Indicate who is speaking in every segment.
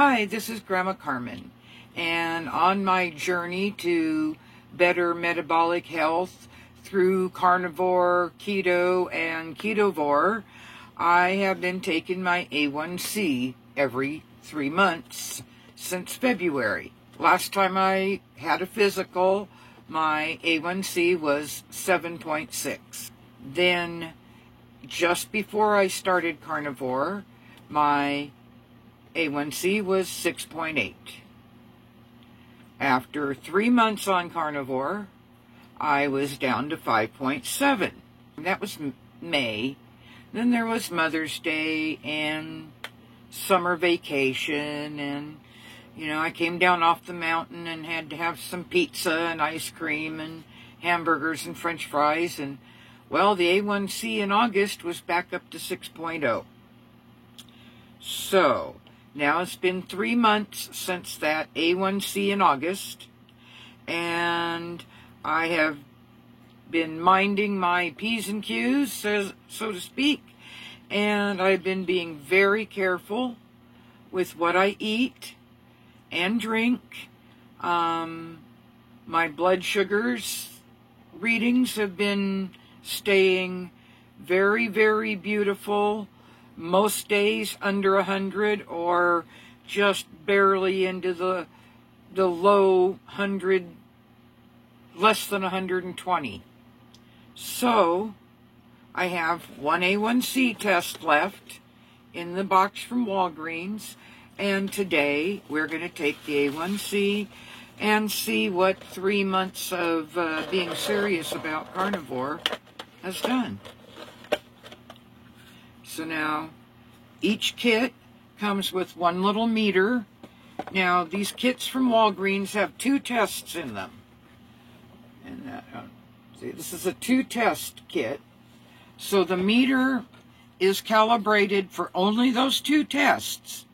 Speaker 1: Hi, this is Grandma Carmen, and on my journey to better metabolic health through carnivore, keto, and ketovore, I have been taking my A1C every 3 months since February. Last time I had a physical, my A1C was 7.6. Then, just before I started carnivore, my A1C was 6.8. After 3 months on carnivore, I was down to 5.7. That was May. Then there was Mother's Day and summer vacation, and I came down off the mountain and had to have some pizza and ice cream and hamburgers and French fries, and well, the A1C in August was back up to 6.0. So now it's been 3 months since that A1C in August, and I have been minding my P's and Q's, so to speak, and I've been being very careful with what I eat and drink. My blood sugars readings have been staying very, very beautiful. Most days under 100 or just barely into the low 100, less than 120. So I have one A1C test left in the box from Walgreens, and today we're going to take the A1C and see what 3 months of being serious about carnivore has done. So now, each kit comes with one little meter. Now, these kits from Walgreens have 2 tests in them. And see, this is a 2-test kit. So the meter is calibrated for only those 2 tests.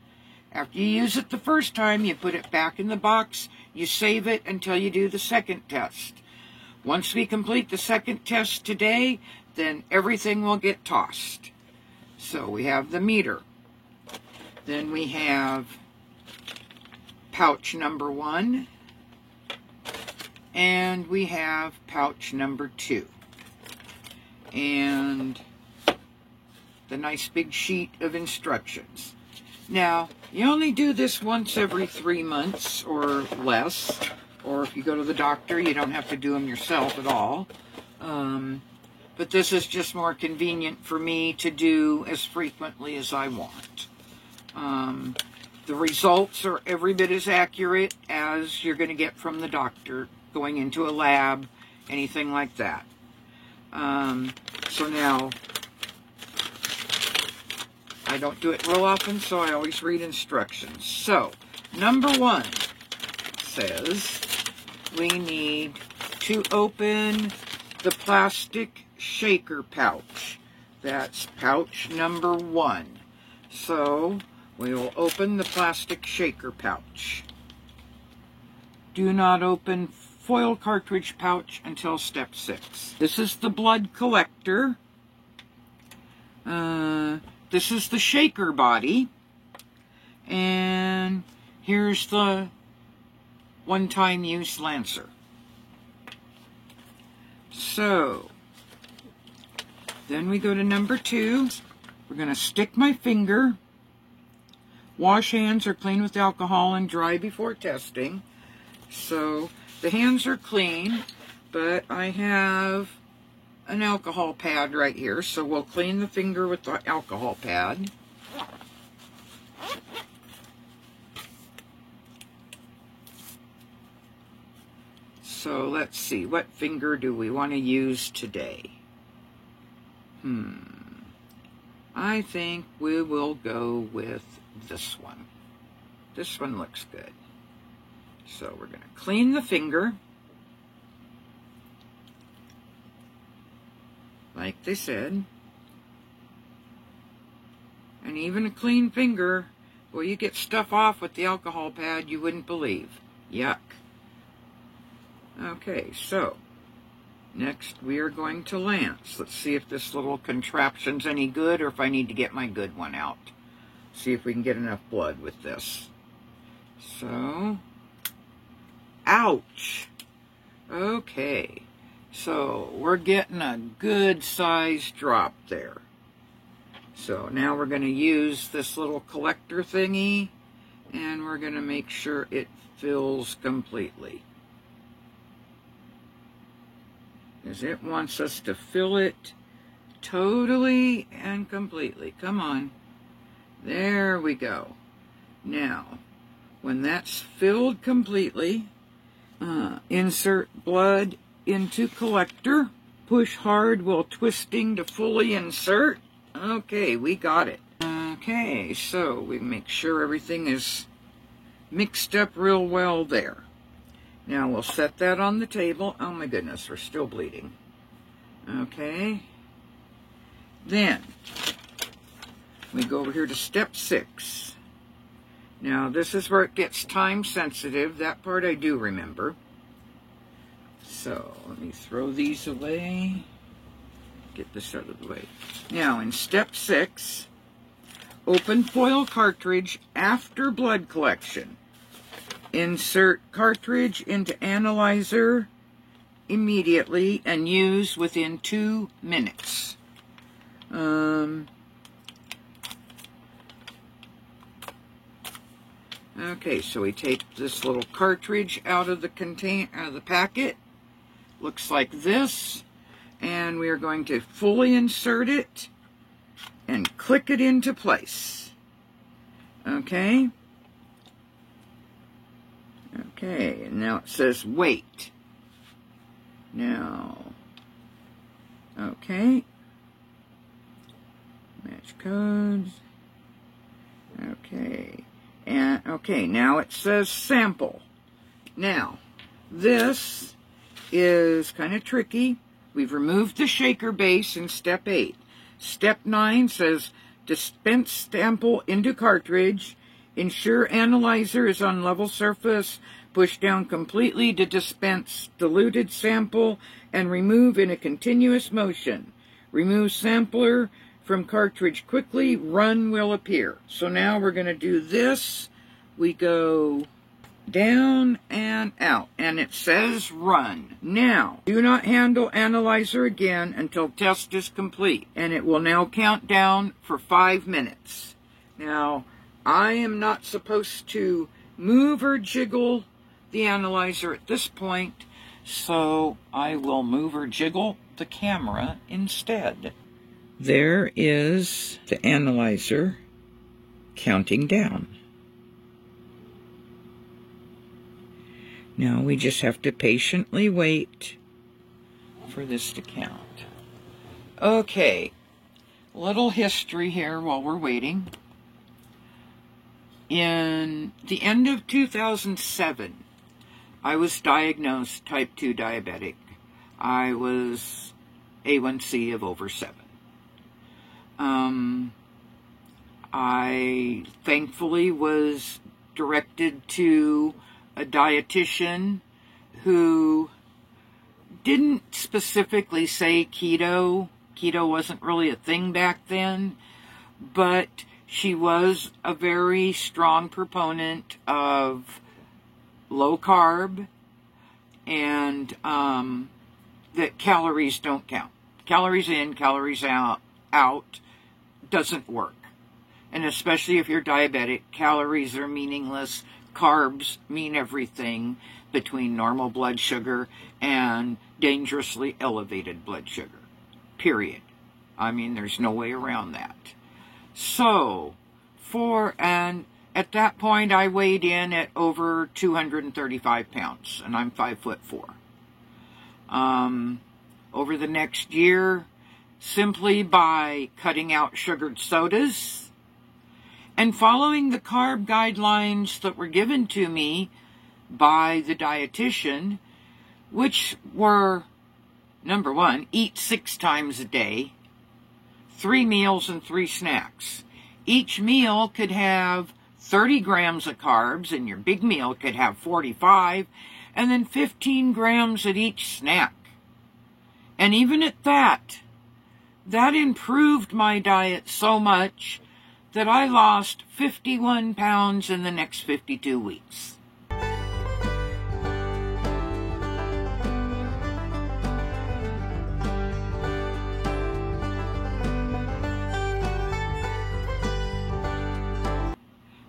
Speaker 1: After you use it the first time, you put it back in the box. You save it until you do the second test. Once we complete the second test today, then everything will get tossed. So we have the meter. Then we have pouch number 1. And we have pouch number 2. And the nice big sheet of instructions. Now, you only do this once every 3 months or less. Or if you go to the doctor, you don't have to do them yourself at all. But this is just more convenient for me to do as frequently as I want. The results are every bit as accurate as you're going to get from the doctor, going into a lab, anything like that. So now, I don't do it real often, so I always read instructions. So, number 1 says we need to open the plastic shaker pouch. That's pouch number 1. So we will open the plastic shaker pouch. Do not open foil cartridge pouch until step 6. This is the blood collector. This is the shaker body. And here's the one-time use lancer. So, then we go to number 2. We're going to stick my finger. Wash hands or clean with alcohol and dry before testing. So, the hands are clean, but I have an alcohol pad right here. So we'll clean the finger with the alcohol pad. So let's see, what finger do we want to use today? I think we will go with this one. This one looks good. So we're going to clean the finger, like they said. And even a clean finger, well, you get stuff off with the alcohol pad you wouldn't believe. Yuck. Okay, so next we are going to lance. Let's see if this little contraption's any good or if I need to get my good one out. See if we can get enough blood with this. So, ouch. Okay, so we're getting a good size drop there. So now we're going to use this little collector thingy, and we're going to make sure it fills completely. Because it wants us to fill it totally and completely. Come on. There we go. Now, when that's filled completely, insert blood into collector. Push hard while twisting to fully insert. Okay, we got it. Okay, so we make sure everything is mixed up real well there. Now we'll set that on the table. Oh my goodness, we're still bleeding. Okay. Then we go over here to step 6. Now this is where it gets time sensitive. That part I do remember. So let me throw these away. Get this out of the way. Now in step 6, open foil cartridge after blood collection. Insert cartridge into analyzer immediately and use within 2 minutes. Okay, so we take this little cartridge out of the packet. Looks like this. And we are going to fully insert it and click it into place. Okay. Okay, and now it says wait. Now, okay. Match codes. Okay. And okay, now it says sample. Now, this is kind of tricky. We've removed the shaker base in step 8. Step 9 says dispense sample into cartridge. Ensure analyzer is on level surface. Push down completely to dispense diluted sample and remove in a continuous motion. Remove sampler from cartridge quickly. Run will appear. So now we're going to do this. We go down and out, and it says run. Now, do not handle analyzer again until test is complete, and it will now count down for 5 minutes. Now, I am not supposed to move or jiggle the analyzer at this point, so I will move or jiggle the camera instead. There is the analyzer counting down. Now we just have to patiently wait for this to count. Okay, little history here while we're waiting. In the end of 2007, I was diagnosed type 2 diabetic. I was A1C of over 7. I thankfully was directed to a dietitian who didn't specifically say keto. Keto wasn't really a thing back then, but she was a very strong proponent of low carb and that calories don't count. Calories in, calories out doesn't work. And especially if you're diabetic, calories are meaningless. Carbs mean everything between normal blood sugar and dangerously elevated blood sugar. Period. I mean, there's no way around that. So, and at that point, I weighed in at over 235 pounds, and I'm 5'4". Over the next year, simply by cutting out sugared sodas and following the carb guidelines that were given to me by the dietitian, which were, number 1, eat 6 times a day, 3 meals and 3 snacks. Each meal could have 30 grams of carbs, and your big meal could have 45, and then 15 grams at each snack. And even at that improved my diet so much that I lost 51 pounds in the next 52 weeks.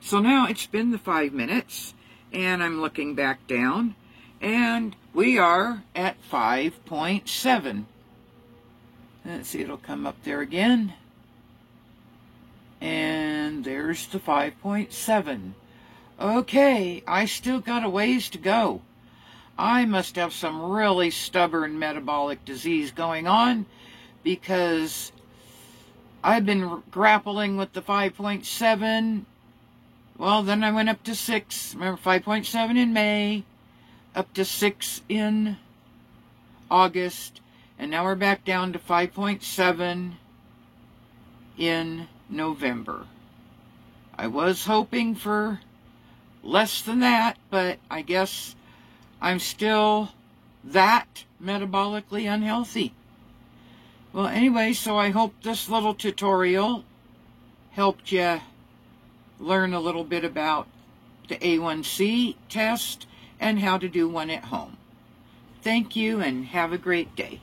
Speaker 1: So now it's been the 5 minutes, and I'm looking back down, and we are at 5.7. Let's see, it'll come up there again. And there's the 5.7. Okay, I still got a ways to go. I must have some really stubborn metabolic disease going on, because I've been grappling with the 5.7. Well, then I went up to 6. Remember, 5.7 in May, up to 6 in August, and now we're back down to 5.7 in November. I was hoping for less than that, but I guess I'm still that metabolically unhealthy. Well, anyway, so I hope this little tutorial helped you learn a little bit about the A1C test and how to do one at home. Thank you, and have a great day.